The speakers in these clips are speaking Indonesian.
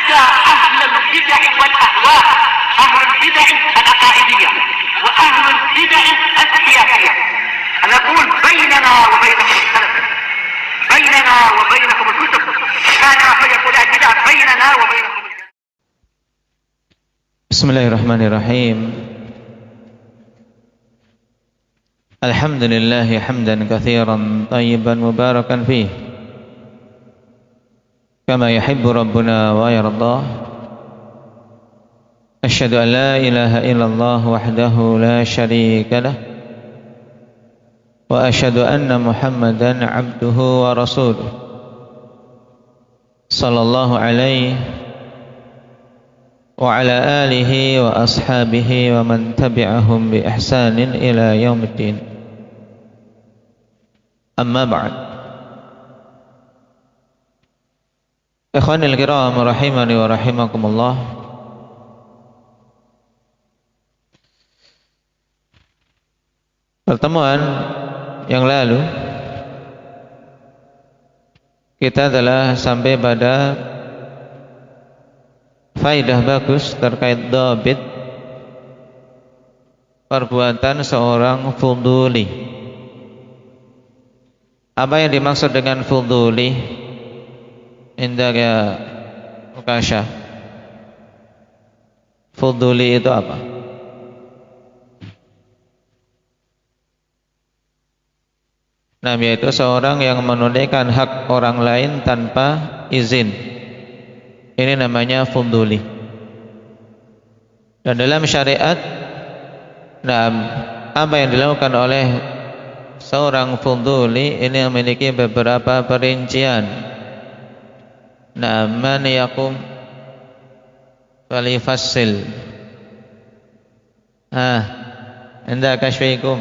حتى أهل البدع والأهواء، أهل البدع العقائدية وأهل البدع السياسية، نقول بيننا وبينكم السلف، بيننا وبينكم الكتب، كان فيقول البدع بيننا وبينكم. Bismillahirrahmanirrahim. Alhamdulillah hamdan katsiran tayyiban mubarakan fih, kama yuhibbu rabbuna wa yardah. Asyhadu an la ilaha illallah wahdahu la syarika lah, wa asyhadu anna Muhammadan abduhu wa rasuluh, sallallahu alaihi wa ala alihi wa ashabihi wa man tabi'ahum bi ihsanin ila yaumiddin. Amma ba'd. Ikhwanil kiram rahimani wa rahimakumullah. Pertemuan yang lalu kita telah sampai pada faidah bagus terkait dhabit perbuatan seorang fuduli. Apa yang dimaksud dengan fuduli? Indaka Ukasha, fuduli itu apa? Nah, yaitu seorang yang menunaikan hak orang lain tanpa izin. Ini namanya fuduli. Dan dalam syariat, apa yang dilakukan oleh seorang fuduli ini memiliki beberapa perincian. Man yakum falifassil. Inda kashfikum.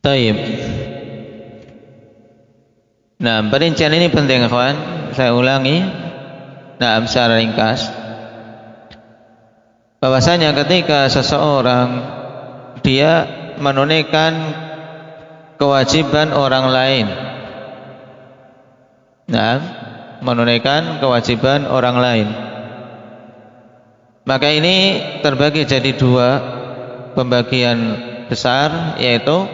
Taib. Perincian ini penting, kawan. Saya ulangi. Secara ringkas. Bahwasanya ketika seseorang dia menunaikan kewajiban orang lain. Menunaikan kewajiban orang lain. Maka ini terbagi jadi dua pembagian besar, yaitu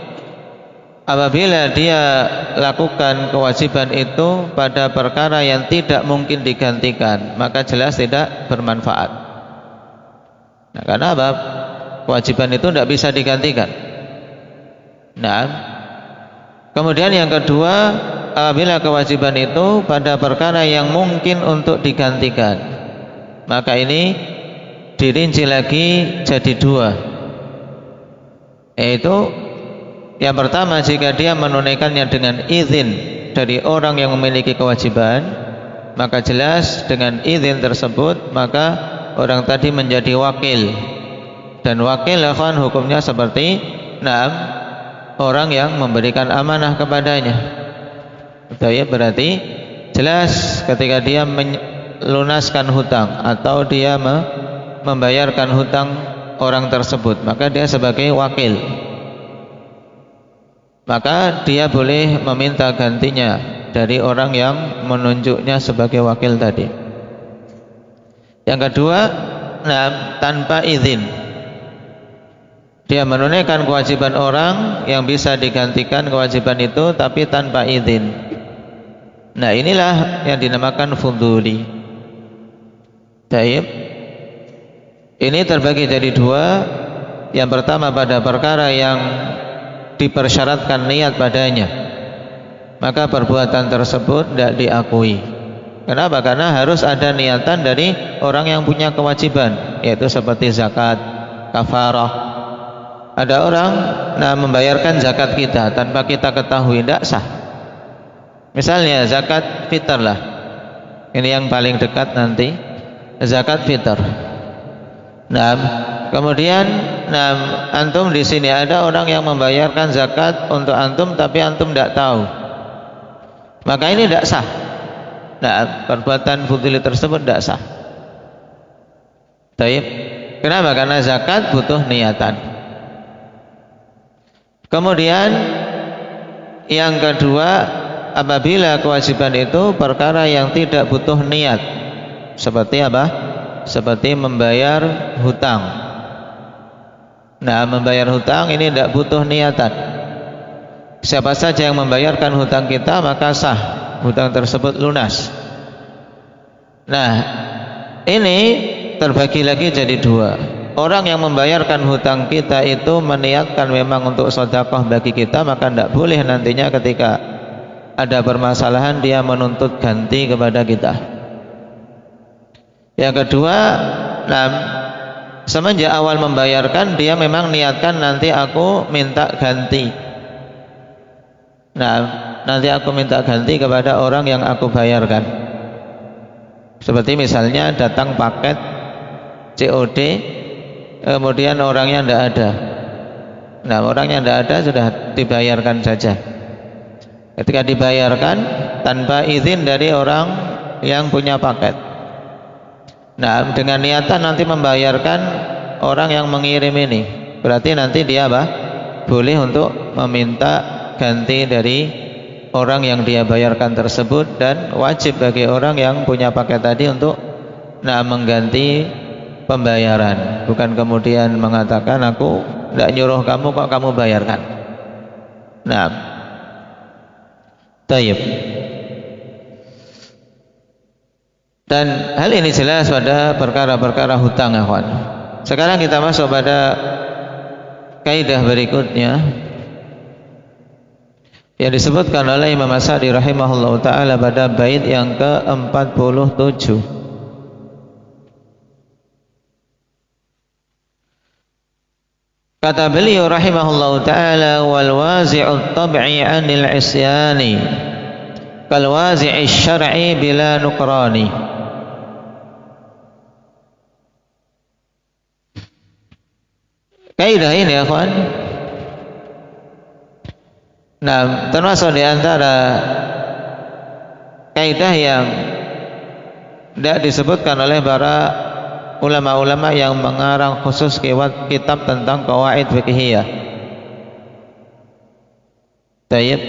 apabila dia lakukan kewajiban itu pada perkara yang tidak mungkin digantikan, maka jelas tidak bermanfaat. Karena apa? Kewajiban itu tidak bisa digantikan. Kemudian yang kedua, apabila kewajiban itu pada perkara yang mungkin untuk digantikan, maka ini dirinci lagi jadi dua, yaitu yang pertama, jika dia menunaikannya dengan izin dari orang yang memiliki kewajiban, maka jelas dengan izin tersebut maka orang tadi menjadi wakil. Dan wakil hukumnya seperti orang yang memberikan amanah kepadanya. Berarti jelas ketika dia melunaskan hutang atau dia membayarkan hutang orang tersebut, maka dia sebagai wakil. Maka dia boleh meminta gantinya dari orang yang menunjuknya sebagai wakil tadi. Yang kedua, tanpa izin. Dia menunaikan kewajiban orang yang bisa digantikan kewajiban itu tapi tanpa izin. Inilah yang dinamakan fuduli. Taib. Ini terbagi jadi dua. Yang pertama pada perkara yang dipersyaratkan niat padanya, maka perbuatan tersebut tidak diakui. Kenapa? Karena harus ada niatan dari orang yang punya kewajiban, yaitu seperti zakat, kafarah. Ada orang membayarkan zakat kita tanpa kita ketahui, tidak sah. Misalnya zakat fitr lah, ini yang paling dekat nanti, zakat fitr. Kemudian antum di sini ada orang yang membayarkan zakat untuk antum tapi antum tidak tahu, maka ini tidak sah. Perbuatan fuduli tersebut tidak sah. Taib. Kenapa? Karena zakat butuh niatan. Kemudian yang kedua, apabila kewajiban itu perkara yang tidak butuh niat, seperti apa? Seperti membayar hutang. Nah, membayar hutang ini tidak butuh niatan. Siapa saja yang membayarkan hutang kita, maka sah hutang tersebut lunas. Nah, ini terbagi lagi jadi dua. Orang yang membayarkan hutang kita itu meniatkan memang untuk sedekah bagi kita, maka tidak boleh nantinya ketika ada permasalahan dia menuntut ganti kepada kita. Yang kedua, nah, semenjak awal membayarkan dia memang niatkan nanti aku minta ganti. Nah, nanti aku minta ganti kepada orang yang aku bayarkan. Seperti misalnya datang paket COD, kemudian orangnya tidak ada. Nah, orangnya tidak ada, sudah dibayarkan saja. Ketika dibayarkan tanpa izin dari orang yang punya paket. Nah, dengan niatan nanti membayarkan orang yang mengirim ini, berarti nanti dia apa? Boleh untuk meminta ganti dari orang yang dia bayarkan tersebut, dan wajib bagi orang yang punya paket tadi untuk mengganti pembayaran, bukan kemudian mengatakan aku tidak nyuruh kamu kok kamu bayarkan. Nah, tayyib. Dan hal ini jelas pada perkara-perkara hutang, akhwan. Sekarang kita masuk pada kaidah berikutnya yang disebutkan oleh Imam As-Sa'di rahimahullah ta'ala pada bait yang ke-47. Kata beliau rahimahullah ta'ala, wal wazi'ut tab'i 'anil isyani kal wazi'i syar'i bila nukrani. Kaidah ini, ya kawan, nah, termasuk di antara kaidah yang tidak disebutkan oleh para ulama-ulama yang mengarang khusus kitab tentang qawaid fiqhiyah. Tayyib.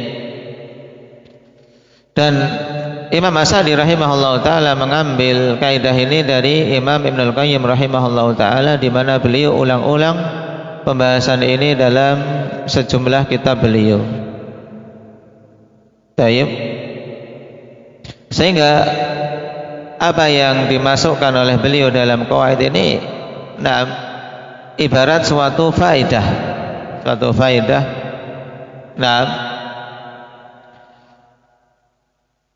Dan Imam As-Sa'di rahimahullah ta'ala mengambil kaidah ini dari Imam Ibnul Qayyim rahimahullah ta'ala, di mana beliau ulang-ulang pembahasan ini dalam sejumlah kitab beliau. Tayyib. Sehingga apa yang dimasukkan oleh beliau dalam qawaid ini, nah, ibarat suatu faedah, nah,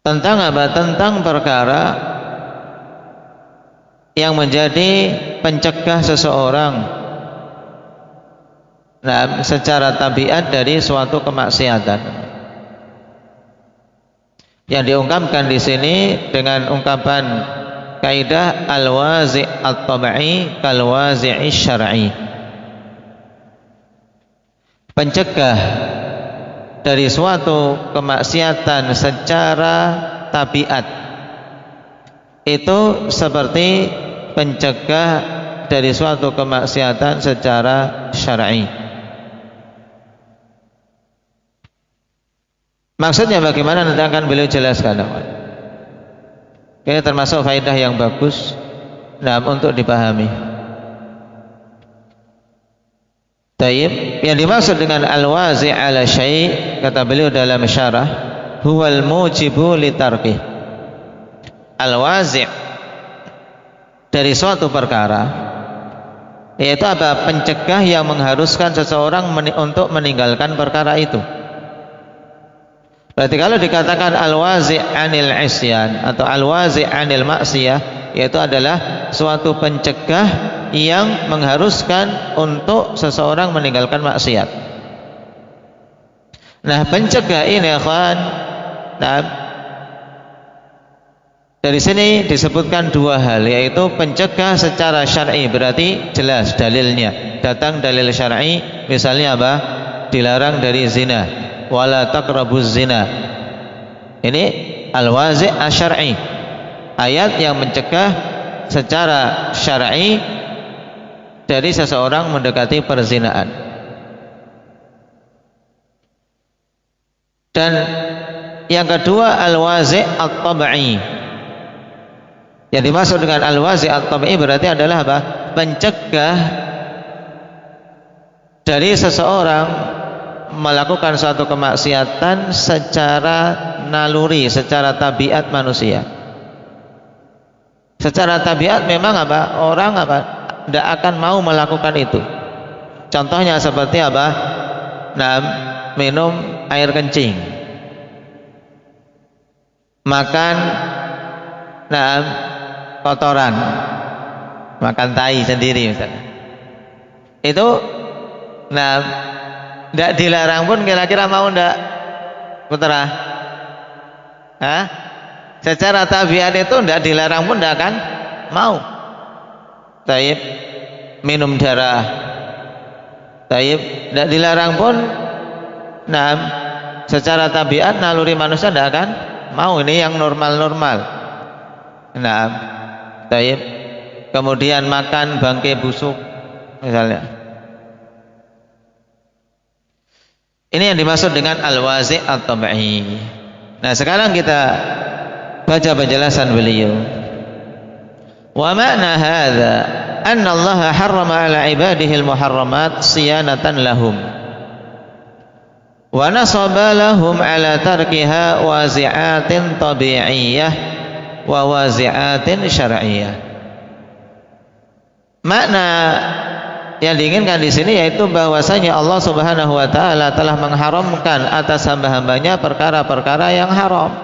tentang apa? Tentang perkara yang menjadi pencegah seseorang, nah, secara tabiat dari suatu kemaksiatan. Yang diungkapkan di sini dengan ungkapan kaidah al-wazi' at-tab'i kal wazi'i syar'i. Pencegah dari suatu kemaksiatan secara tabiat itu seperti pencegah dari suatu kemaksiatan secara syar'i. Maksudnya bagaimana, nanti akan beliau jelaskan. Ini termasuk faedah yang bagus, nah, untuk dipahami. Tayyib. Yang dimaksud dengan al-wazi' ala syai', kata beliau dalam syarah, huwal mujibu li tarkih. Al-wazi' dari suatu perkara, yaitu apa? Pencegah yang mengharuskan seseorang untuk meninggalkan perkara itu. Berarti kalau dikatakan al-wazi' anil isyan atau al-wazi' anil maksiyah, yaitu adalah suatu pencegah yang mengharuskan untuk seseorang meninggalkan maksiat. Nah, pencegah ini, akhwan, nah, dari sini disebutkan dua hal, yaitu pencegah secara syar'i, berarti jelas dalilnya, datang dalil syar'i. Misalnya apa? Dilarang dari zina, wala taqrabuz zina. Ini al-wazi' asy-syar'i, ayat yang mencegah secara syar'i dari seseorang mendekati perzinaan. Dan yang kedua al-wazi' at-tab'i. Yang dimaksud dengan al-wazi' at-tab'i berarti adalah apa? Mencegah dari seseorang melakukan suatu kemaksiatan secara naluri, secara tabiat manusia. Secara tabiat memang apa? Orang apa? Tidak akan mau melakukan itu. Contohnya seperti apa? Nah, minum air kencing, makan kotoran, makan tai sendiri misalnya. Itu tidak dilarang pun kira-kira mau tidak, Putra? Secara tabiat itu tidak dilarang pun tidak akan mau. Taib, minum darah. Taib, tidak dilarang pun. Secara tabiat naluri manusia tidak akan mau. Ini yang normal-normal. Taib. Kemudian makan bangkai busuk misalnya. Ini yang dimaksud dengan al-wazi' at-tab'i. Nah, sekarang kita baca penjelasan beliau. Wa ma'na hadza anna Allah harrama 'ala 'ibadihi al-muharramat siyanatan lahum. Wa nasaba lahum 'ala tarkiha wazi'atin tabi'iyyah wa wazi'atin syar'iyyah. Makna yang diinginkan di sini yaitu bahwasanya Allah Subhanahu wa taala telah mengharamkan atas hamba-hambanya perkara-perkara yang haram.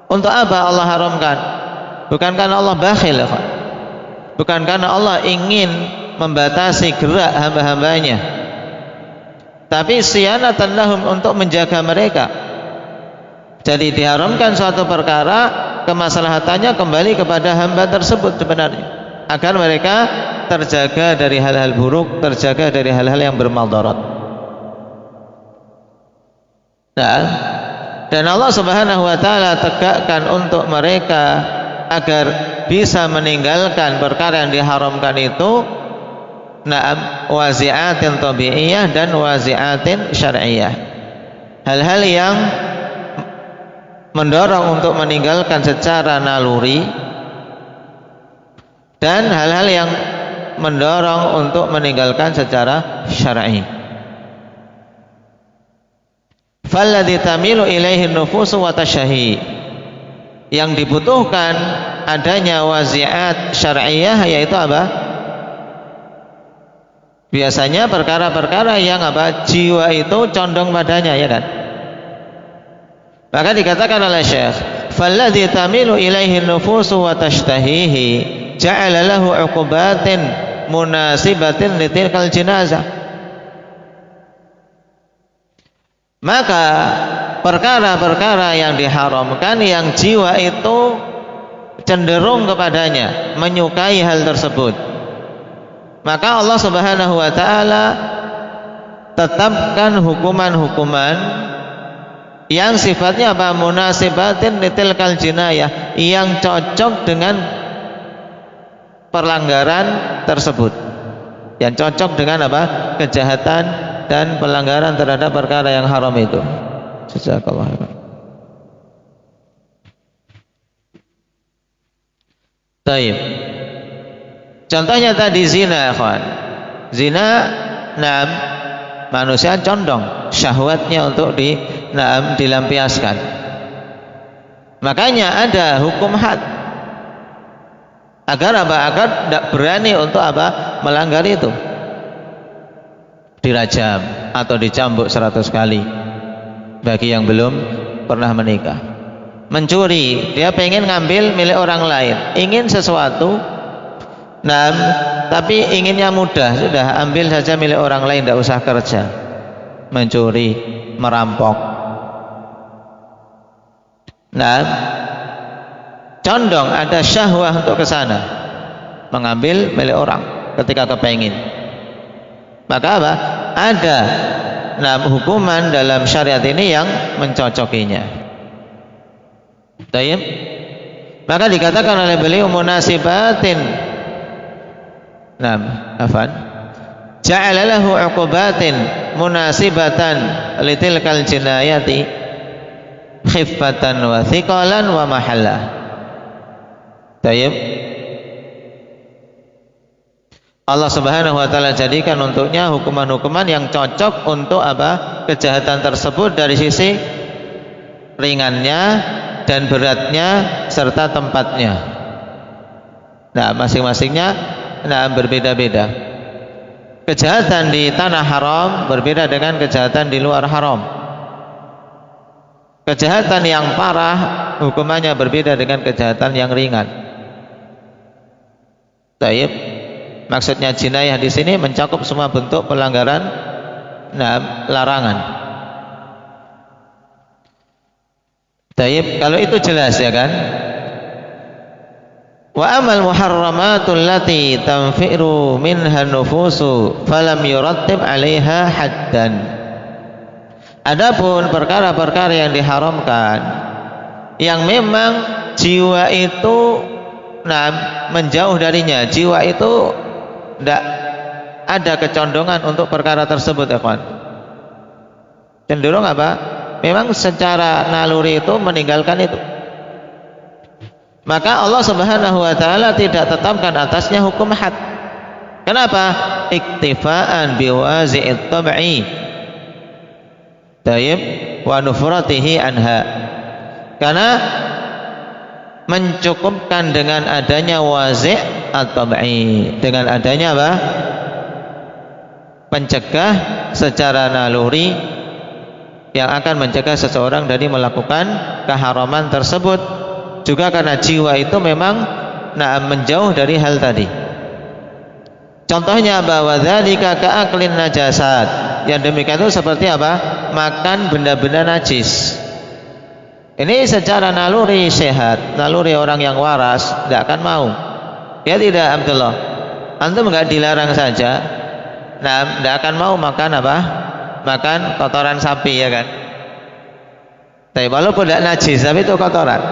Untuk apa Allah haramkan? Bukan karena Allah bakhil, bukan karena Allah ingin membatasi gerak hamba-hambanya, tapi siyanatan lahum, untuk menjaga mereka. Jadi diharamkan suatu perkara, kemaslahatannya kembali kepada hamba tersebut sebenarnya, agar mereka terjaga dari hal-hal buruk, terjaga dari hal-hal yang bermadarat. Dan Allah Subhanahu wa taala tegakkan untuk mereka agar bisa meninggalkan perkara yang diharamkan itu, wazi'atin tabi'iyah dan wazi'atin syar'iyyah. Hal-hal yang mendorong untuk meninggalkan secara naluri dan hal-hal yang mendorong untuk meninggalkan secara syar'i. Falladzi tamilu ilaihi nufusu wa tashahi. Yang dibutuhkan adanya wazi'at syar'iyyah yaitu apa? Biasanya perkara-perkara yang apa? Jiwa itu condong padanya, ya kan? Maka dikatakan oleh Syekh, falladzi tamilu ilaihi nufusu wa tashtahihi ja'ala lahu 'uqubatin munasibatin litilkal jenazah. Maka perkara-perkara yang diharamkan yang jiwa itu cenderung kepadanya, menyukai hal tersebut, maka Allah Subhanahu wa taala tetapkan hukuman-hukuman yang sifatnya apa? Munasibatin litilkal jinayah, yang cocok dengan pelanggaran tersebut, yang cocok dengan apa? Kejahatan dan pelanggaran terhadap perkara yang haram itu. Jazakallah khairan. Baik. Contohnya tadi zina, kawan. Zina, manusia condong syahwatnya untuk dilampiaskan. Makanya ada hukum had. Agar apa? Agar tidak berani untuk apa? Melanggar itu. Dirajam atau dicambuk 100 kali bagi yang belum pernah menikah. Mencuri, dia pengen ngambil milik orang lain, ingin sesuatu, tapi inginnya mudah, sudah ambil saja milik orang lain, tidak usah kerja. Mencuri, merampok. Condong, ada syahwah untuk ke sana, mengambil milik orang ketika kepengin. Maka apa? Ada hukuman dalam syariat ini yang mencocokinya. Baik. Maka dikatakan oleh beliau munasibatin. Ja'ala lahu 'uqubatin munasibatan litilkal jinayati. khiffatan wa thiqalan wa mahalla. Tayyib. Allah Subhanahu wa taala jadikan untuknya hukuman-hukuman yang cocok untuk apa? Kejahatan tersebut dari sisi ringannya dan beratnya serta tempatnya. Nah, masing-masingnya berbeda-beda. Kejahatan di tanah haram berbeda dengan kejahatan di luar haram. Kejahatan yang parah hukumannya berbeda dengan kejahatan yang ringan. Taib. Maksudnya jinayah di sini mencakup semua bentuk pelanggaran larangan. Taib, kalau itu jelas ya kan? Wa amal muharramatul lati tanfiru minha nufusu falam yurattib 'alaiha haddan. Adapun perkara-perkara yang diharamkan yang memang jiwa itu menjauh darinya, jiwa itu tidak ada kecondongan untuk perkara tersebut ya kawan. Cenderung apa? Memang secara naluri itu meninggalkan itu. Maka Allah Subhanahu wa taala tidak tetapkan atasnya hukum had. Kenapa? Iktifaan biwazi'it tab'i. Tayyib wa nufratihi anha. Karena mencukupkan dengan adanya wazi' at-tab'i, dengan adanya apa? Pencegah secara naluri yang akan mencegah seseorang dari melakukan keharaman tersebut, juga karena jiwa itu memang menjauh dari hal tadi. Contohnya bahwa dzalika ka'aklin najasat, yang demikian itu seperti apa? Makan benda-benda najis. Ini secara naluri sehat, naluri orang yang waras tidak akan mau. Ya tidak Abdullah, antum enggak dilarang saja, tidak akan mau makan apa? Makan kotoran sapi ya kan? Tapi walaupun tidak najis, tapi itu kotoran.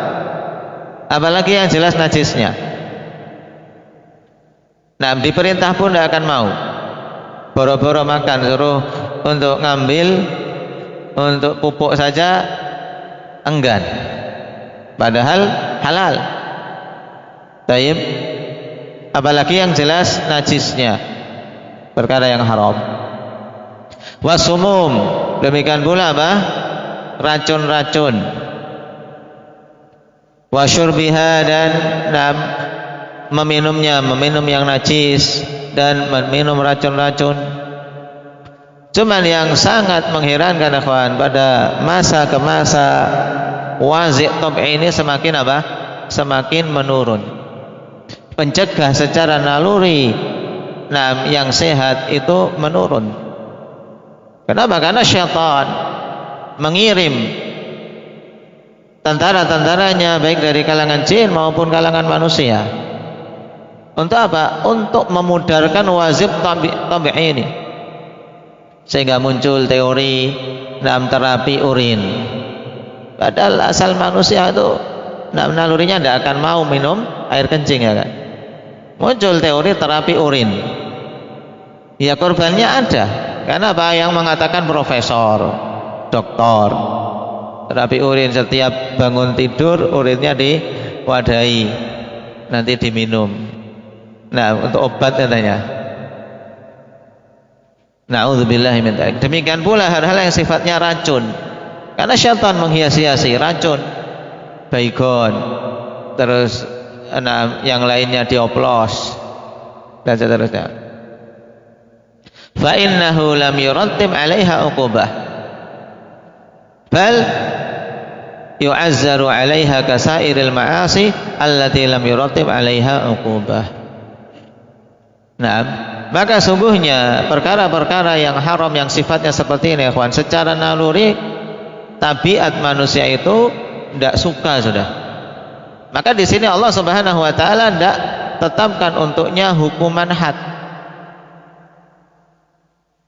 Apalagi yang jelas najisnya. Diperintah pun tidak akan mau. Boro-boro makan, suruh untuk ngambil, untuk pupuk saja enggan, padahal halal. Taib. Apalagi yang jelas najisnya, perkara yang haram. Wasumum, demikian pula apa? Racun-racun. Wasyurbiha, dan meminum yang najis dan meminum racun-racun. Cuman yang sangat mengherankan akhwan, pada masa ke masa wazi' tab'i ini semakin apa? Semakin menurun. Pencegah secara naluri yang sehat itu menurun. Kenapa? Karena syaitan mengirim tentara-tentaranya baik dari kalangan jin maupun kalangan manusia. Untuk apa? Untuk memudarkan wazib tab'i ini. Sehingga muncul teori terapi urin. Padahal asal manusia itu nalurinya tidak akan mau minum air kencing ya kan. Muncul teori terapi urin. Ya korbannya ada. Karena apa? Yang mengatakan profesor, doktor, terapi urin, setiap bangun tidur urinnya diwadahi, nanti diminum. Untuk obat katanya. Na'udzubillahi min dzalik. Demikian pula hal-hal yang sifatnya racun. Karena syaitan menghias-hiasi racun, baygon, terus yang lainnya dioplos dan seterusnya. Fa innahu lam yurattib 'alaiha 'uqubah. Bal yu'azzaru 'alaiha kasairil ma'asi allati lam yurattib 'alaiha 'uqubah. Maka sungguhnya perkara-perkara yang haram yang sifatnya seperti ini, ikhwan, secara naluri tabiat manusia itu tidak suka sudah. Maka di sini Allah Subhanahu wa taala tidak tetapkan untuknya hukuman had.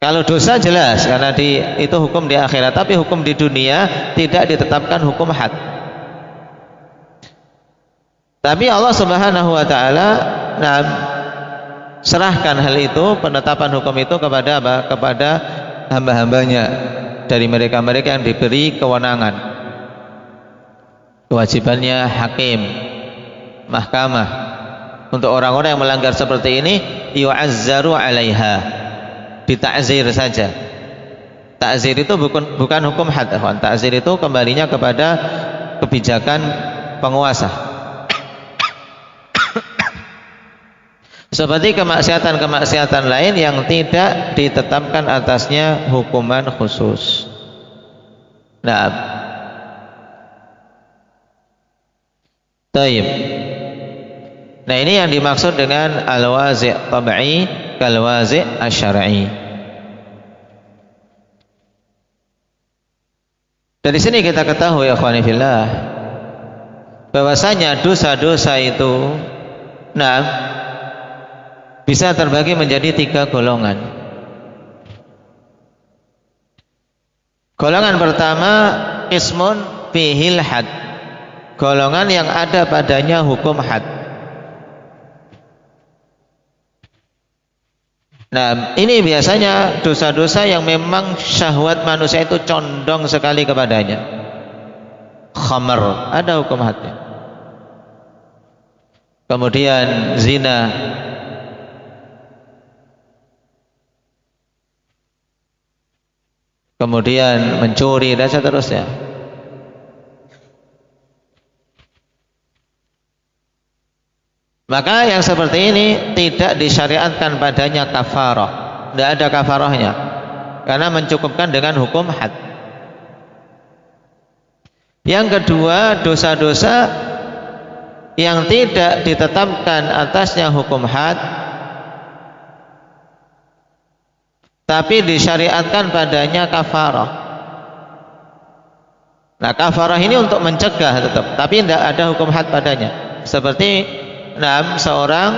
Kalau dosa jelas karena itu hukum di akhirat, tapi hukum di dunia tidak ditetapkan hukum had. Tapi Allah Subhanahu wa taala serahkan hal itu, penetapan hukum itu kepada apa? Kepada hamba-hambanya dari mereka-mereka yang diberi kewenangan. Kewajibannya hakim, mahkamah. Untuk orang-orang yang melanggar seperti ini, yu'azzaru 'alaiha, ditakzir saja. Takzir itu bukan hukum had, takzir itu kembalinya kepada kebijakan penguasa. Seperti kemaksiatan-kemaksiatan lain yang tidak ditetapkan atasnya hukuman khusus. Nah, taib. Nah, ini yang dimaksud dengan al-wazi' tab'i kal-wazi' asy-syar'i. Dari sini kita ketahui ya ikhwani fillah, bahwasanya dosa-dosa itu bisa terbagi menjadi 3 golongan. Golongan pertama, ismun fihil had, golongan yang ada padanya hukum had. Nah, ini biasanya dosa-dosa yang memang syahwat manusia itu condong sekali kepadanya. Khamar, ada hukum hadnya. Kemudian zina, kemudian mencuri dan seterusnya. Maka yang seperti ini tidak disyariatkan padanya kafarah, tidak ada kafarahnya, karena mencukupkan dengan hukum had. Yang kedua, dosa-dosa yang tidak ditetapkan atasnya hukum had, tapi disyariatkan padanya kafarah. Nah, kafarah ini untuk mencegah tetap, tapi tidak ada hukum had padanya. Seperti seorang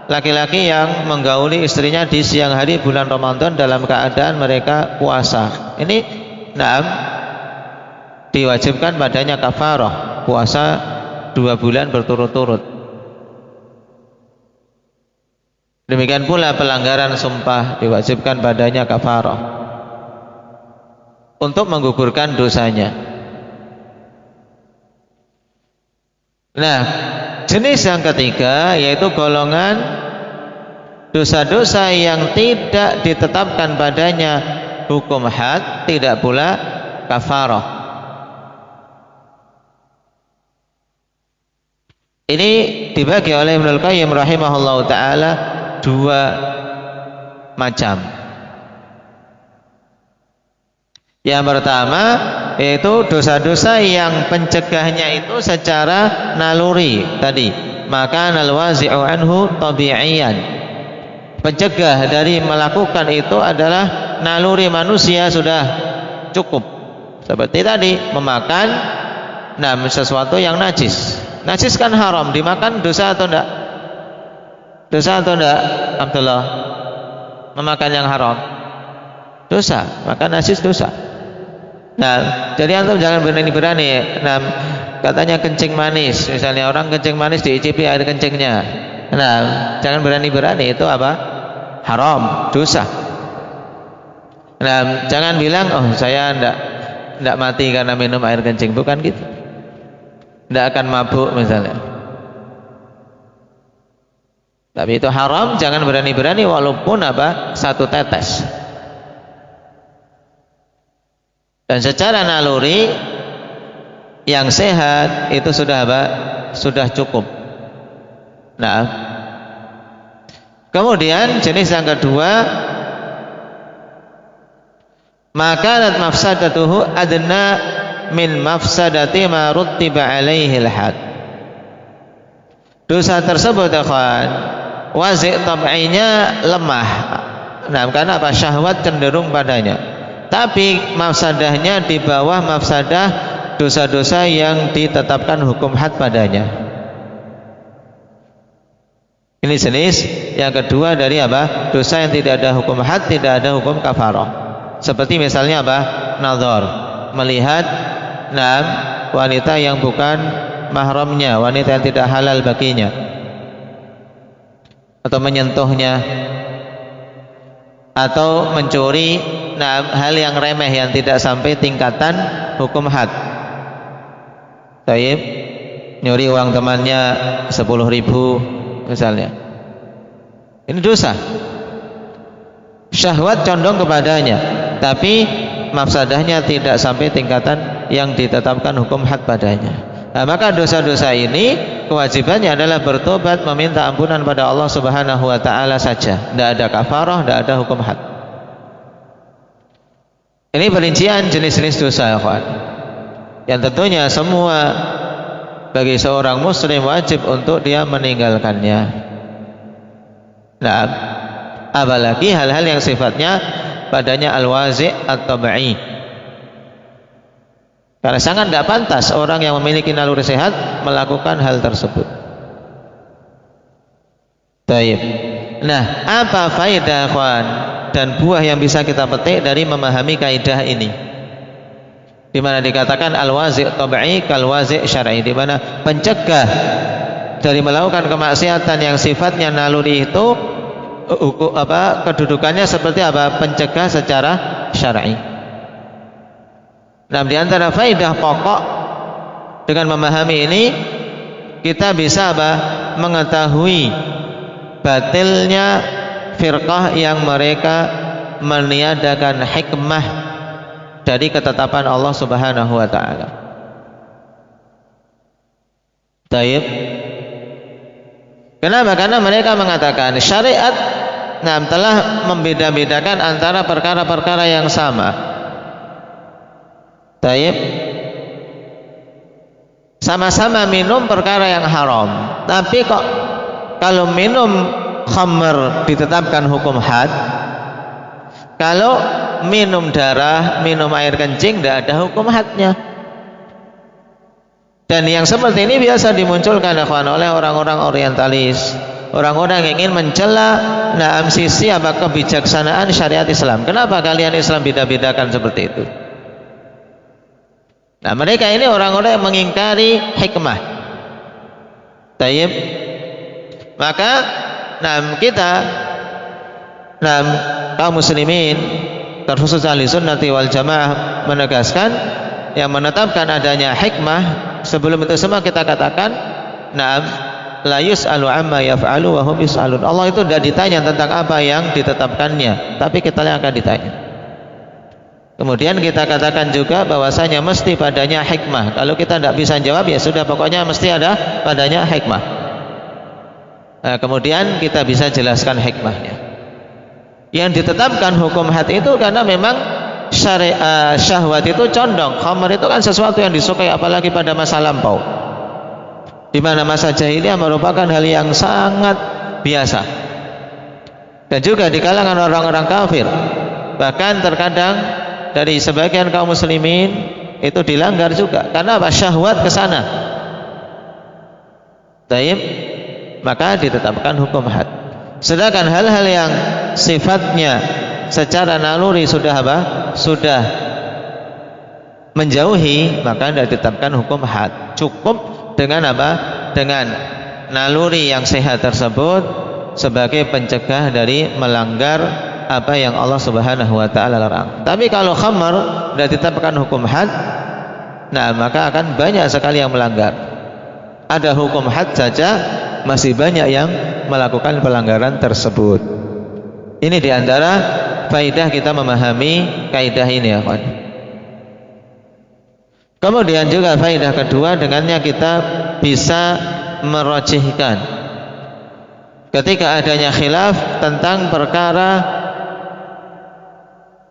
laki-laki yang menggauli istrinya di siang hari bulan Ramadan dalam keadaan mereka puasa. Ini diwajibkan padanya kafarah, puasa 2 bulan berturut-turut. Demikian pula pelanggaran sumpah diwajibkan padanya kafarah untuk menggugurkan dosanya. Nah, jenis yang ketiga yaitu golongan dosa-dosa yang tidak ditetapkan padanya hukum had, tidak pula kafarah. Ini dibagi oleh Ibnul Qayyim rahimahullahu taala 2 macam. Yang pertama yaitu dosa-dosa yang pencegahnya itu secara naluri tadi, maka al-wazi'u anhu tabi'iyan. Pencegah dari melakukan itu adalah naluri manusia sudah cukup. Seperti tadi memakan sesuatu yang najis. Najis kan haram, dimakan dosa atau enggak? Dosa atau enggak, Abdullah? Memakan yang haram dosa, makan najis dosa. Nah, jadi antum jangan berani-berani. Nah, katanya kencing manis, misalnya orang kencing manis diicipi air kencingnya. Nah, jangan berani-berani, itu apa? Haram, dosa. Nah, jangan bilang, oh saya enggak mati karena minum air kencing, bukan gitu. Enggak akan mabuk misalnya. Tapi itu haram, jangan berani-berani walaupun 1 tetes. Dan secara naluri yang sehat itu sudah sudah cukup. Nah, kemudian jenis yang kedua, maka mafsadatuhu adna min mafsadati ma ruttiba alaihi al-had. Dosa tersebut wazi' tab'inya lemah. Nah, karena apa? Syahwat cenderung padanya. Tapi mafsadahnya di bawah mafsadah dosa-dosa yang ditetapkan hukum had padanya. Ini jenis yang kedua dari dosa yang tidak ada hukum had, tidak ada hukum kafarah. Seperti misalnya nazar, melihat wanita yang bukan mahramnya, wanita yang tidak halal baginya, atau menyentuhnya, atau mencuri hal yang remeh yang tidak sampai tingkatan hukum had. Taib, nyuri uang temannya 10.000 misalnya. Ini dosa. Syahwat condong kepadanya, tapi mafsadahnya tidak sampai tingkatan yang ditetapkan hukum had padanya. Nah, maka dosa-dosa ini kewajibannya adalah bertobat, meminta ampunan pada Allah Subhanahu wa taala saja. Tidak ada kafarah, tidak ada hukum had. Ini perincian jenis-jenis dosa, ya kawan. Yang tentunya semua bagi seorang muslim wajib untuk dia meninggalkannya. Nah, apalagi hal-hal yang sifatnya padanya al-wazi' at-tabi'i. Karena sangat tidak pantas orang yang memiliki naluri sehat melakukan hal tersebut. Baik. Nah, apa faedah kawan dan buah yang bisa kita petik dari memahami kaidah ini? Di mana dikatakan al-wazi' tabi'i kal wazi' syar'i, di mana pencegah dari melakukan kemaksiatan yang sifatnya naluri itu kedudukannya seperti apa? Pencegah secara syar'i. Nah, di antara faedah pokok dengan memahami ini kita bisa mengetahui batilnya firqah yang mereka meniadakan hikmah dari ketetapan Allah Subhanahu wa taala. Baik. Kenapa? Karena mereka mengatakan syariat telah membeda-bedakan antara perkara-perkara yang sama. Baik. Sama-sama minum perkara yang haram, tapi kok kalau minum khamr ditetapkan hukum had, kalau minum darah, minum air kencing tidak ada hukum hadnya. Dan yang seperti ini biasa dimunculkan oleh orang-orang orientalis, orang-orang yang ingin mencela sisi kebijaksanaan syariat Islam. Kenapa kalian Islam beda-bedakan seperti itu? Nah, mereka ini orang-orang yang mengingkari hikmah. Taib. Maka kita kaum muslimin terkhusus ahli sunnati wal jamaah menegaskan yang menetapkan adanya hikmah. Sebelum itu semua kita katakan la yus'alu amma yaf'alu wa hum yus'alun. Allah itu tidak ditanya tentang apa yang ditetapkannya, tapi kita yang akan ditanya. Kemudian kita katakan juga bahwasanya mesti padanya hikmah. Kalau kita tidak bisa jawab, ya sudah, pokoknya mesti ada padanya hikmah. Nah, kemudian kita bisa jelaskan hikmahnya. Yang ditetapkan hukum had itu karena memang syahwat itu condong. Khamr itu kan sesuatu yang disukai, apalagi pada masa lampau, di mana masa jahiliyah merupakan hal yang sangat biasa. Dan juga di kalangan orang-orang kafir, bahkan terkadang dari sebagian kaum muslimin itu dilanggar juga. Karena apa? Syahwat ke sana. Taib. Maka ditetapkan hukum had. Sedangkan hal-hal yang sifatnya secara naluri sudah menjauhi, maka tidak ditetapkan hukum had. Cukup dengan dengan naluri yang sehat tersebut sebagai pencegah dari melanggar apa yang Allah Subhanahu wa taala larang. Tapi kalau khamar tidak ditetapkan hukum had, maka akan banyak sekali yang melanggar. Ada hukum had saja masih banyak yang melakukan pelanggaran tersebut. Ini diantara faidah kita memahami kaidah ini, ya kawan. Kemudian juga faidah kedua, dengannya kita bisa merajihkan ketika adanya khilaf tentang perkara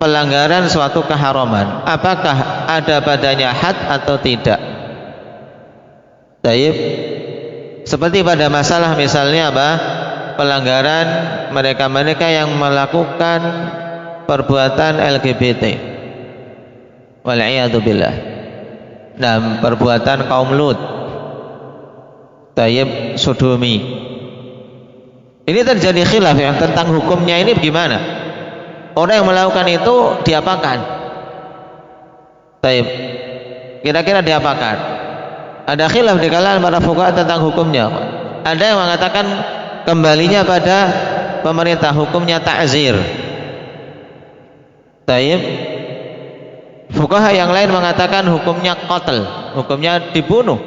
pelanggaran suatu keharaman, apakah ada padanya had atau tidak. Baik. Seperti pada masalah misalnya pelanggaran mereka-mereka yang melakukan perbuatan LGBT, wal'iyadzubillah, dan perbuatan kaum Lut, tayyib, sodomi. Ini terjadi khilaf yang tentang hukumnya ini bagaimana. Orang yang melakukan itu diapakan? Tayyib, kira-kira diapakan? Ada khilaf di kalangan para fuqaha tentang hukumnya. Ada yang mengatakan kembalinya pada pemerintah, hukumnya ta'zir. Taib. Fuqaha yang lain mengatakan hukumnya qatl. hukumnya dibunuh.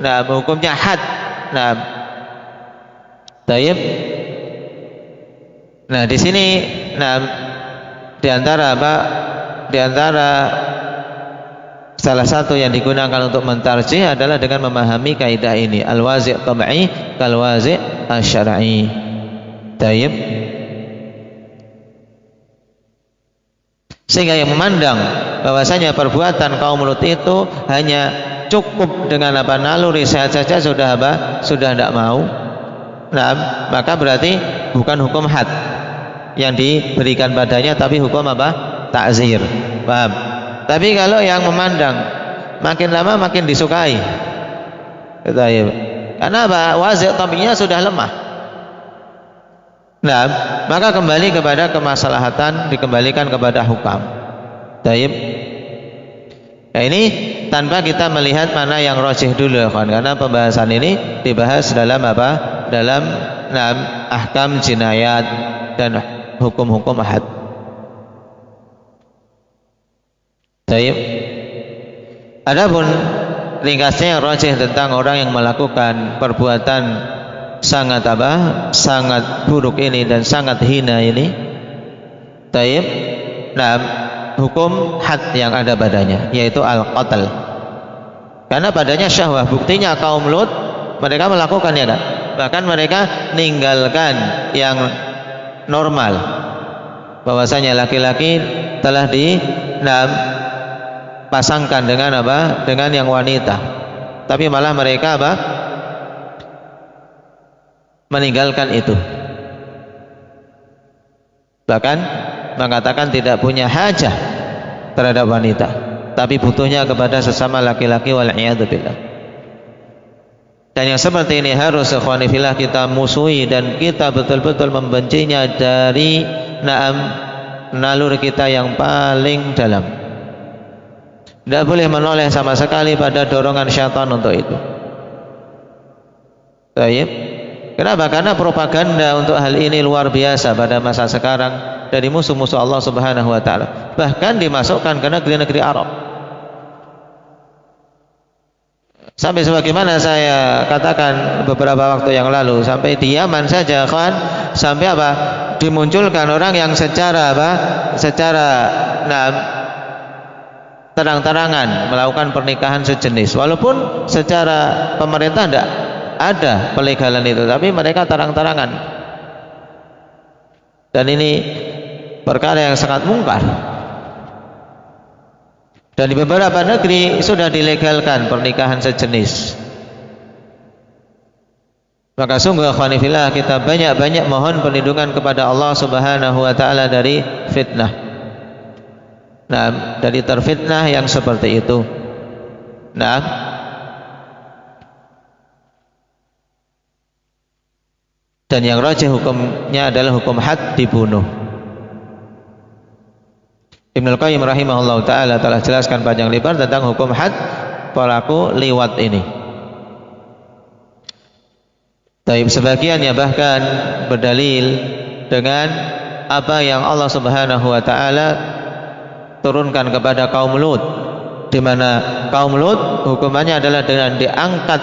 Nah, hukumnya had. Nah, taib. Nah, di sini di antara salah satu yang digunakan untuk mentarjih adalah dengan memahami kaidah ini, al-wazi' tab'i kal wazi' asy-syar'i. Taib. Sehingga yang memandang bahwasanya perbuatan kaum Lut itu hanya cukup dengan naluri sehat saja sudah tidak mau. Nah, maka berarti bukan hukum had yang diberikan padanya, tapi hukum ta'zir. Paham? Tapi kalau yang memandang makin lama makin disukai, karena wazi' tabi'nya sudah lemah. Nah, maka kembali kepada kemaslahatan, dikembalikan kepada hukam. Taib. Nah, ini tanpa kita melihat mana yang rajih dulu, karena pembahasan ini dibahas dalam dalam ahkam jinayat dan hukum-hukum had. Taib. Adapun ringkasnya yang rajih tentang orang yang melakukan perbuatan sangat sangat buruk ini dan sangat hina ini, taib. Nah, hukum had yang ada padanya yaitu al-qatl. Karena padanya syahwah, buktinya kaum Lut mereka melakukannya kan. Bahkan mereka ninggalkan yang normal. Bahwasanya laki-laki telah pasangkan dengan dengan yang wanita. Tapi malah mereka meninggalkan itu, bahkan mengatakan tidak punya hajah terhadap wanita, tapi butuhnya kepada sesama laki-laki, wal'iyadu billah. Dan yang seperti ini harus ikhwani fillah kita musuhi dan kita betul-betul membencinya dari naluri kita yang paling dalam. Tidak boleh menoleh sama sekali pada dorongan syaitan untuk itu. Baik. Kenapa? Karena propaganda untuk hal ini luar biasa pada masa sekarang dari musuh-musuh Allah Subhanahu wa taala. Bahkan dimasukkan ke negeri-negeri Arab. Sampai sebagaimana saya katakan beberapa waktu yang lalu, sampai di Yaman saja kan, sampai dimunculkan orang yang secara terang-terangan melakukan pernikahan sejenis, walaupun secara pemerintah tidak ada pelegalan itu, tapi mereka terang-terangan. Dan ini perkara yang sangat mungkar. Dan di beberapa negeri sudah dilegalkan pernikahan sejenis. Maka sungguh ikhwani fillah kita banyak-banyak mohon perlindungan kepada Allah Subhanahu wa taala dari fitnah. Nah, dari terfitnah yang seperti itu. Nah, dan yang rajih hukumnya adalah hukum had, dibunuh. Ibnu Qayyim rahimahullah ta'ala telah jelaskan panjang lebar tentang hukum had pelaku liwat ini. Tapi sebagiannya bahkan berdalil dengan apa yang Allah Subhanahu wa ta'ala turunkan kepada kaum Lut, di mana kaum Lut hukumannya adalah dengan diangkat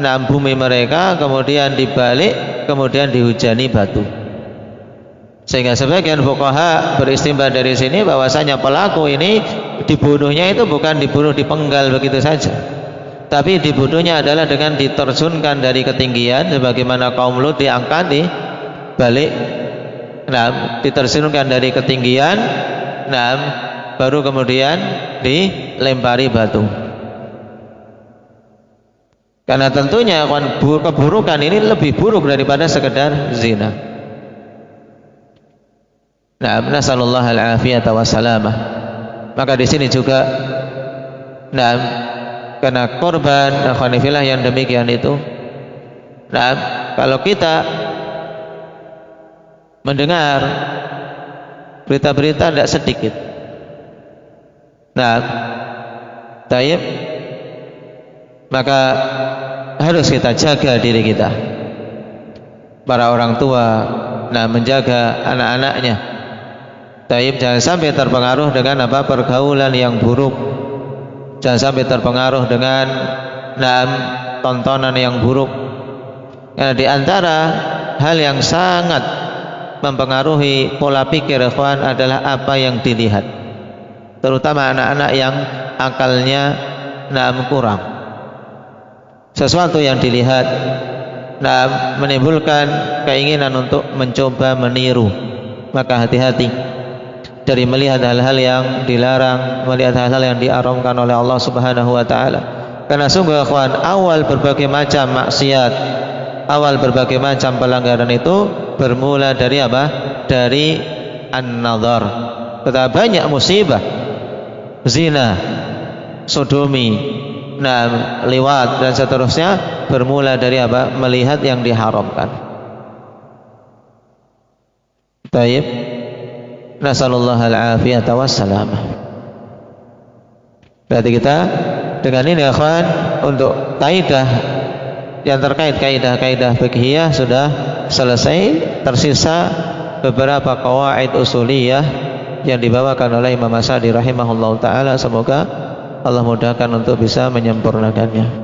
bumi mereka, kemudian dibalik, kemudian dihujani batu. Sehingga sebagian fuqaha beristimbat dari sini bahwasanya pelaku ini dibunuhnya itu bukan dibunuh dipenggal begitu saja, tapi dibunuhnya adalah dengan diterjunkan dari ketinggian, sebagaimana kaum Lut diangkat dibalik, diterjunkan dari ketinggian, baru kemudian dilempari batu. Karena tentunya keburukan ini lebih buruk daripada sekedar zina. Nasallallahu al-afiyata wassalamah. Maka di sini juga karena korban akhwanifillah yang demikian itu, kalau kita mendengar berita-berita tidak sedikit, taib, maka harus kita jaga diri kita, para orang tua, menjaga anak-anaknya, taib, jangan sampai terpengaruh dengan pergaulan yang buruk, Jangan sampai terpengaruh dengan tontonan yang buruk. Karena di antara hal yang sangat mempengaruhi pola pikir ikhwan adalah apa yang dilihat, terutama anak-anak yang akalnya kurang. Sesuatu yang dilihat menimbulkan keinginan untuk mencoba meniru. Maka hati-hati dari melihat hal-hal yang dilarang, melihat hal-hal yang diharamkan oleh Allah Subhanahu wa taala. Karena sungguh ikhwan, awal berbagai macam maksiat, awal berbagai macam pelanggaran itu bermula dari apa? Dari an-nazar. Betapa banyak musibah, zina, sodomi, liwat dan seterusnya bermula dari apa? Melihat yang diharamkan. Baik. Nasallallahu al-afiyata wassalamah. Berarti kita dengan ini ikhwan, untuk kaidah yang terkait kaidah-kaidah fiqhiyah sudah selesai. Tersisa beberapa qawaid usuliyah yang dibawakan oleh Imam As-Sa'di rahimahullahu taala. Semoga Allah mudahkan untuk bisa menyempurnakannya.